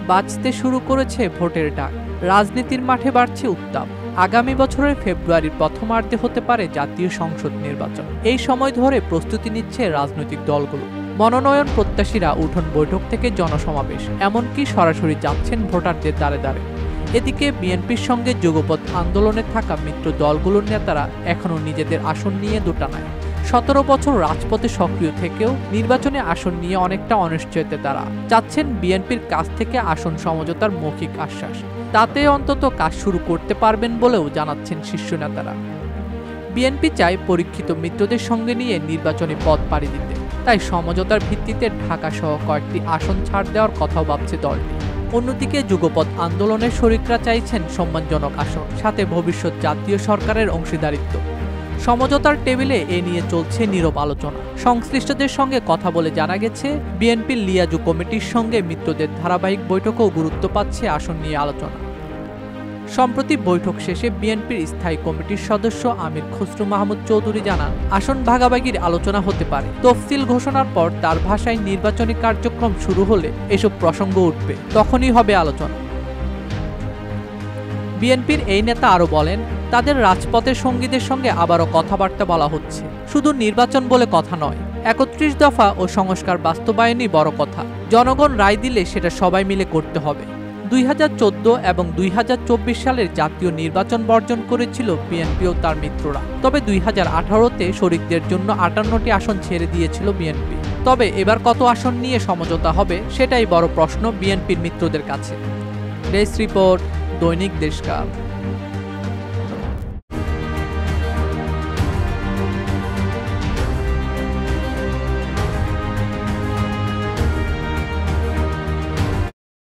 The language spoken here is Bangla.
বাজতে শুরু করেছে ভোটের ডাক, রাজনীতির মাঠে বাড়ছে উত্তাপ। আগামী বছরের ফেব্রুয়ারির প্রথমার্ধে হতে পারে জাতীয় সংসদ নির্বাচন। এই সময় ধরে প্রস্তুতি নিচ্ছে রাজনৈতিক দলগুলো। মনোনয়ন প্রত্যাশীরা উঠোন বৈঠক থেকে জনসমাবেশ, এমনকি সরাসরি যাচ্ছেন ভোটারদের দ্বারে দ্বারে। এদিকে বিএনপির সঙ্গে যুগপৎ আন্দোলনে থাকা মিত্র দলগুলোর নেতারা এখনও নিজেদের আসন নিয়ে দোটানায়। 17 বছর রাজপথে সক্রিয় থেকেও নির্বাচনে আসন নিয়ে অনেকটা অনিশ্চয়তা তারা চাচ্ছেন বিএনপির কাছ থেকে আসন সমঝোতার মৌখিক আশ্বাস। তাতে অন্তত কাজ শুরু করতে পারবেন বলেও জানাচ্ছেন শীর্ষ নেতারা। বিএনপি চায় পরীক্ষিত মিত্রদের সঙ্গে নিয়ে নির্বাচনী পথ পাড়ি দিতে, তাই সমঝোতার ভিত্তিতে ঢাকা সহ কয়েকটি আসন ছাড় দেওয়ার কথাও ভাবছে দলটি। অন্যদিকে যুগপৎ আন্দোলনের শরিকরা চাইছেন সম্মানজনক আসন, সাথে ভবিষ্যৎ জাতীয় সরকারের অংশীদারিত্ব। সমঝোতার টেবিলে এ নিয়ে চলছে নীরব আলোচনা। সংশ্লিষ্টদের সঙ্গে কথা বলে জানা গেছে, বিএনপির লিয়াজু কমিটির সঙ্গে মিত্রদের ধারাবাহিক বৈঠকেও গুরুত্ব পাচ্ছে আসন নিয়ে আলোচনা। সম্প্রতি বৈঠক শেষে বিএনপির স্থায়ী কমিটির সদস্য আমির খসরু মাহমুদ চৌধুরী জানান, আসন ভাগাভাগির আলোচনা হতে পারে। তফসিল ঘোষণার পর তার ভাষায় নির্বাচনী কার্যক্রম শুরু হলে এসব প্রসঙ্গ উঠবে, তখনই হবে আলোচনা। বিএনপির এই নেতা আরও বলেন, তাদের রাজপথের সঙ্গীদের সঙ্গে আবারও কথাবার্তা বলা হচ্ছে। শুধু নির্বাচন বলে কথা নয়, 31 দফা ও সংস্কার বাস্তবায়নই বড় কথা। জনগণ রায় দিলে সেটা সবাই মিলে করতে হবে। 2014 এবং 2024 সালের জাতীয় নির্বাচন বর্জন করেছিল বিএনপি ও তার মিত্ররা। তবে 2018-তে শরিকদের জন্য 58টি আসন ছেড়ে দিয়েছিল বিএনপি। তবে এবার কত আসন নিয়ে সমঝোতা হবে সেটাই বড় প্রশ্ন বিএনপির মিত্রদের কাছে। ডেস্ক রিপোর্ট, দৈনিক দেশকাল।